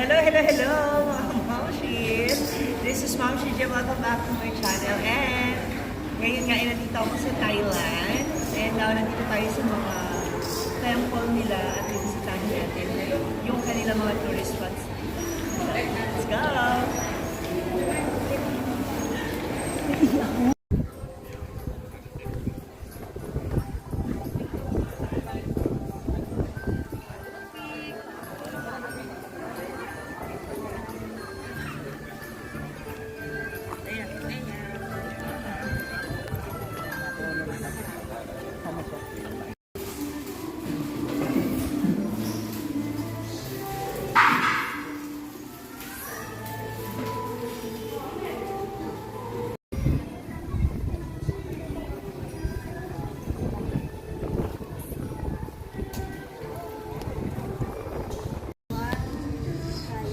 Hello, hello, hello, mga Momshies! This is Momshi Jim. Welcome back to my channel. And ngayon nga, nandito ako sa Thailand. And now, nandito tayo sa mga temple nila at ibisitahin natin yung kanila mga tourist spots. Let's go!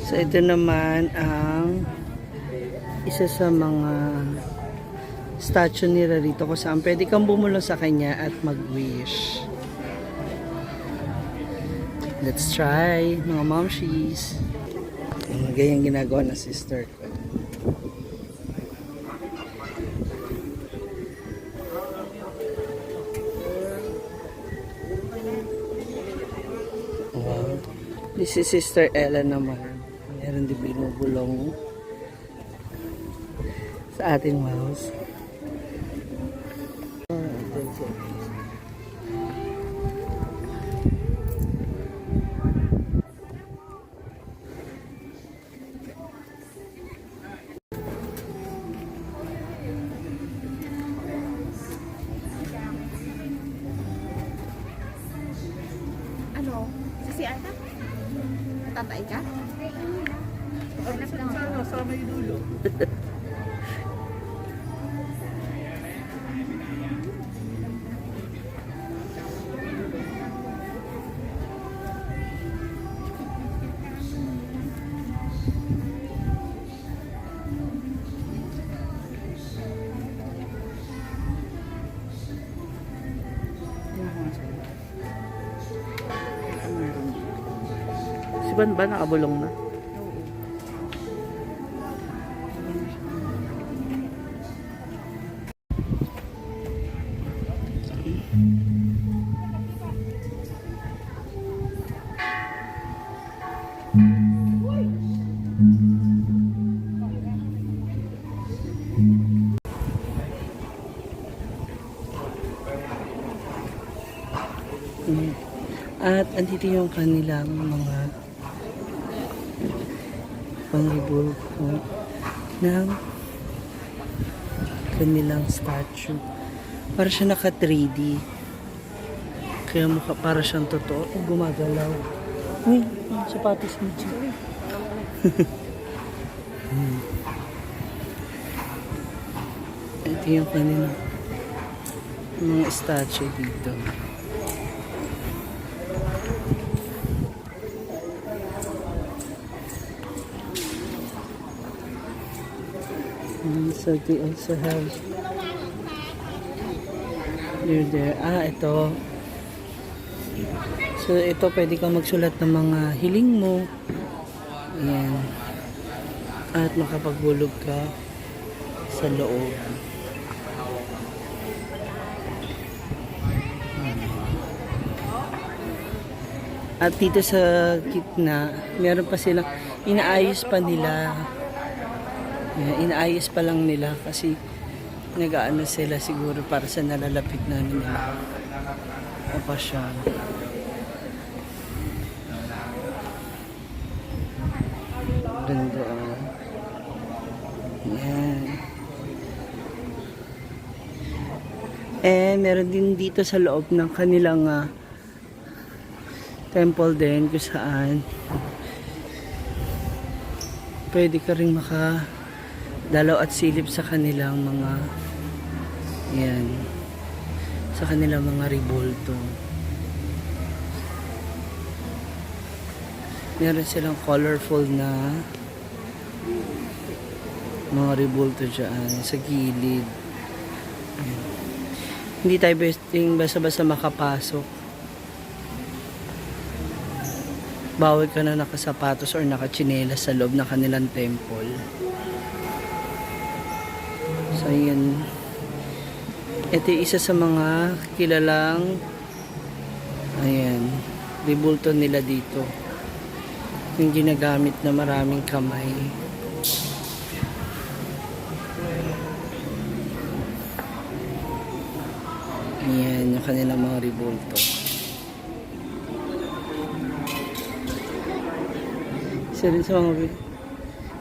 So ito naman ang isa sa mga statue nila rito kung saan pwede kang bumulong sa kanya at mag-wish. Let's try, mga momshies. Ganyan ginagawa na sister ko. Wow. This is Sister Ella naman. Meron din binubulong sa ating mouse. Ano? Si Ana? Natatay ka? Sa may dulo. Si Ban ba nakabulong na? At andito yung kanilang mga pangribol ng kanilang statue. Para siya naka 3D. Kaya mukha para siyang totoo. Gumagalaw. Uy, sapatos ni G. Ito yung kanilang mga statue dito. So they also have there. Ito. So ito pwede kang magsulat ng mga hiling mo. Ayan. At makapaghulog ka sa loob. At dito sa gitna, meron pa silang inaayos pa nila. Inaayos pa lang nila kasi nag-aano sila siguro para sa nalalapit na nila okasyon. Ganda. Yan. Meron din dito sa loob ng kanilang temple din kung saan pwede ka rin dalaw at silip sa kanilang mga sa kanilang mga ribolto. Meron silang colorful na mga ribolto dyan sa gilid. Hindi tayo basta-basta makapasok. bawal ka na nakasapatos or nakatsinelas sa loob ng kanilang temple. So, yun. Ito yung isa sa mga kilalang ribulto nila dito. Yung ginagamit na maraming kamay. Ayan, yung kanilang mga ribulto. Isa rin sa mga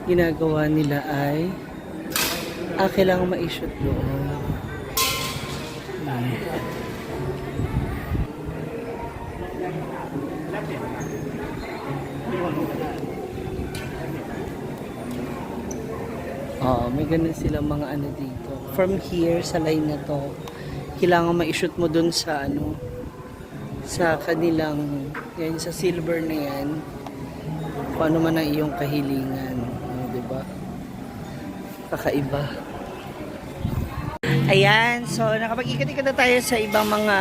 ginagawa nila ay kailangan ma-shoot doon. May ganun silang mga ano dito. From here, sa line na to, kailangan ma-shoot mo dun sa sa kanilang, yan, sa silver na yan. Kung ano man ang iyong kahilingan. Diba? Kakaiba. Ayan, so nakapag-ikot-ikot na tayo sa ibang mga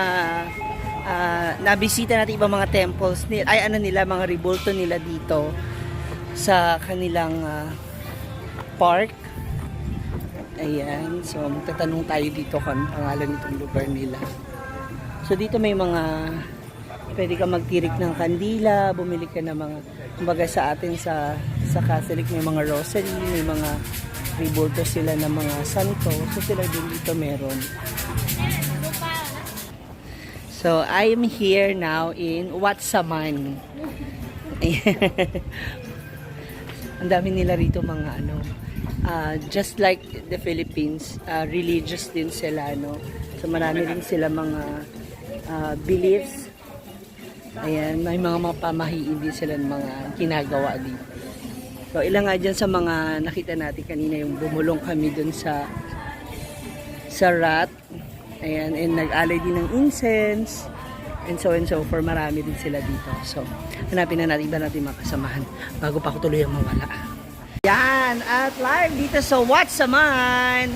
nabisita natin ibang mga temples nila, mga ribulto nila dito sa kanilang park. Ayan, so magtatanong tayo dito kung pangalan nitong lugar nila. So dito may mga pwede ka magtirik ng kandila, bumili ka ng mga, kumbaga sa atin sa Catholic may mga rosary, may mga ribulto sila ng mga santo. So sila din dito meron. So I am here now in Watsaman. Ang dami nila rito mga just like the Philippines, religious din sila, no? So marami din sila mga beliefs. Ayan, may mga pamahiin din sila ng mga ginagawa dito. So ilang nga dyan sa mga nakita natin kanina, yung bumulong kami dun sa rat. Ayan, and nag-alay din ng incense. And so for marami din sila dito. So hanapin na natin iba natin makasamahan bago pa ako tuloy ang mawala. Yan, at live dito sa Watsaman,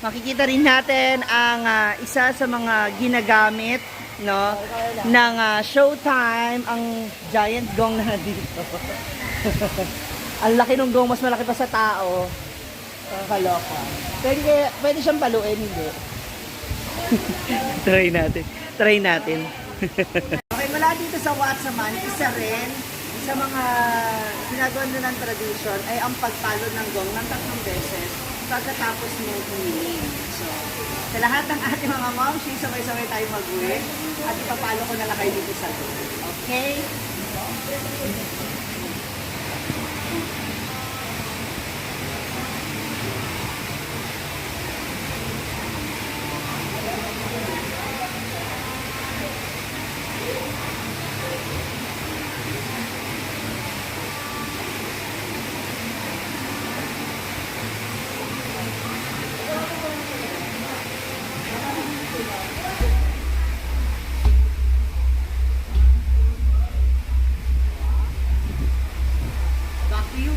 makikita rin natin ang isa sa mga ginagamit, no, ng showtime, ang giant gong na dito. Ang laki ng gong, mas malaki pa sa tao. Kaloka. Pwede siyang paluin, hindi. Try natin. Okay, mula dito sa Watsaman, isa rin sa mga ginagawa na ng tradition ay ang pagpalo ng gong ng 3 beses pagkatapos mo humiling. So, sa lahat ng ating mga momshi, sabay-sabay tayo mag-uwi at ipapalo ko na lang kayo dito sa gong. Okay?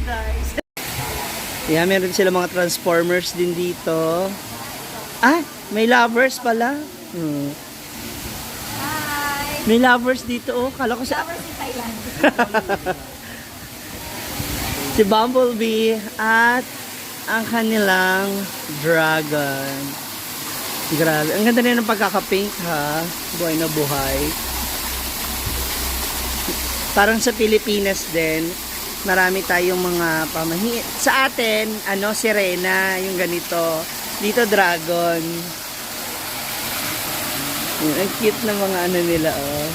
Guys. Yeah, meron sila mga transformers din dito. May lovers pala. Hi! May lovers dito, oh. Kala ko sa... Lovers in Thailand. Si Bumblebee at ang kanilang dragon. Grabe. Ang ganda rin ng pagkakapaint, ha. Buhay na buhay. Parang sa Pilipinas din, marami tayong mga pamahi. Sa atin, sirena, yung ganito. Dito, dragon. Ang cute na mga nila, oh.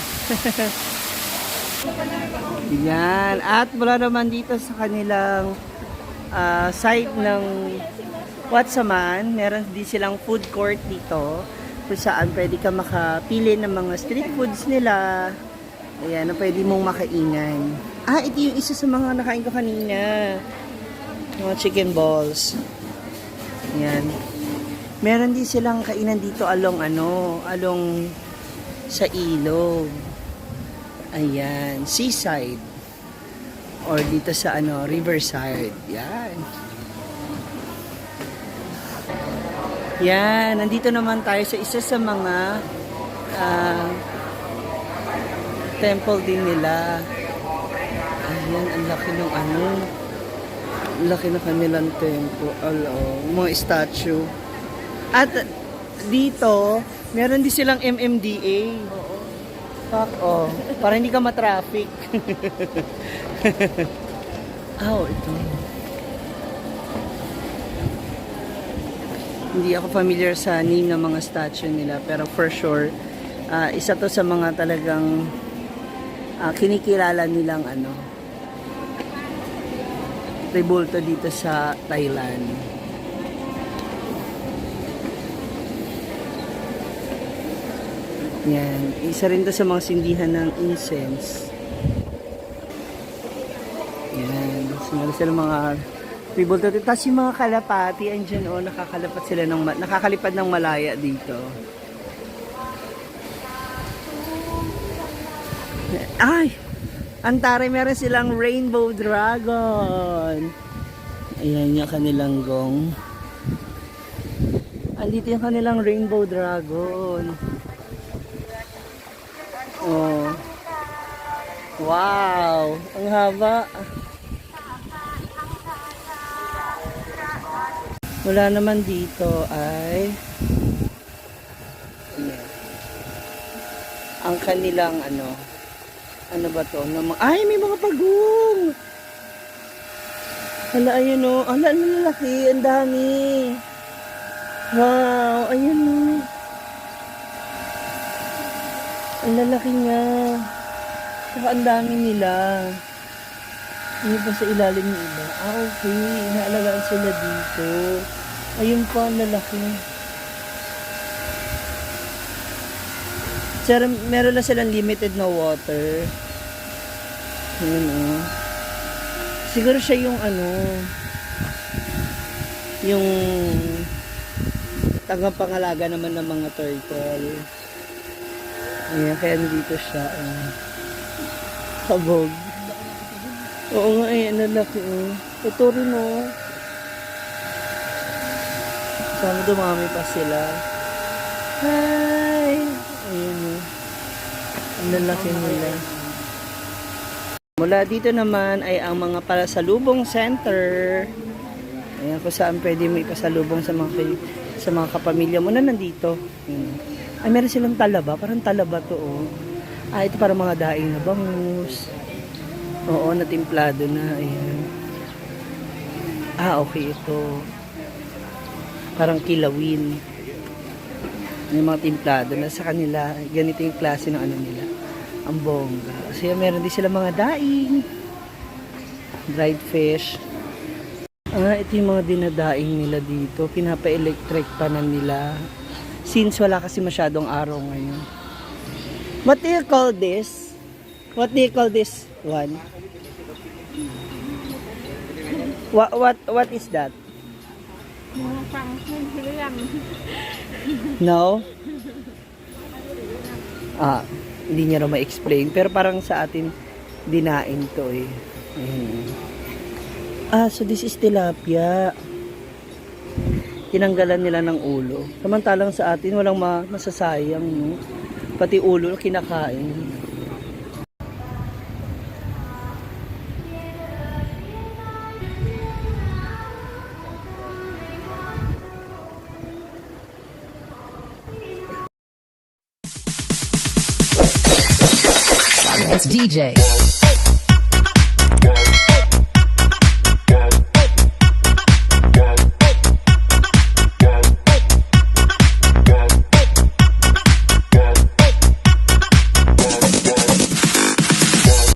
Yan. At mula naman dito sa kanilang side ng Watsaman, meron din silang food court dito kung saan pwede ka makapili ng mga street foods nila. Ayan, na pwede mong makainan. Ito yung isa sa mga nakain ko kanina. Mga chicken balls. Ayan. Meron din silang kainan dito along sa ilog. Ayan, seaside. Or dito sa riverside. Yan. Yan, nandito naman tayo sa isa sa mga temple din nila. Ayan, ang laki ng ano. Ang laki ng kanilang tempo. Mga statue. At dito, meron din silang MMDA. Oo. Para hindi ka matraffic. Ito. Hindi ako familiar sa name ng mga statue nila, pero for sure, isa to sa mga talagang kinikilala nilang rebulto dito sa Thailand. Yan. Isa rin to sa mga sindihan ng incense. Yan. Meron sila mga rebulto. Tapos yung mga kalapati, andyan nakakalipad ng malaya dito. Ay! Antare, meron silang rainbow dragon. Ayan yung kanilang gong. Andito yung kanilang rainbow dragon. Oh. Wow! Ang haba. Wala naman dito ay ang kanilang ano ba to? Ay, may mga pagong! Hala, ayun o. Hala, lalaki. Ang dami. Wow, ayun o. Ang lalaki nga. Saka ang dami nila. Hindi pa sa ilalim yung iba. Okay. Inaalagaan sila dito. Ayun pa, ang lalaki. Sir, meron na silang limited na water. Ayun o. Siguro siya yung yung tagapangalaga naman ng mga turtle. Ayan, kaya nandito siya. Kabog. Oo nga ang lalaki Ito rin Sana dumami pa sila. Hi! Ayun ang lalaki nila. Mula dito naman ay ang mga pasalubong center. Ayan kung saan pwede mo ipasalubong sa mga kapamilya mo na nandito. Ay, meron silang talaba. Parang talaba to ito para mga daing na bangus. Oo, natimplado na. Ayan. Okay ito. Parang kilawin. Yung mga timplado na sa kanila, ganito yung klase ng nila. Ang bongga. Kasi meron din sila mga daing. Dried fish. Ito yung mga dinadaing nila dito. Pinapa-electric pa na nila. Since wala kasi masyadong araw ngayon. What do you call this? What do you call this one? What is that? No? Hindi niya na ma-explain. Pero parang sa atin, dinain to So this is tilapia. Tinanggalan nila ng ulo. Samantalang sa atin, walang masasayang, no? Pati ulo, kinakain. It's DJ.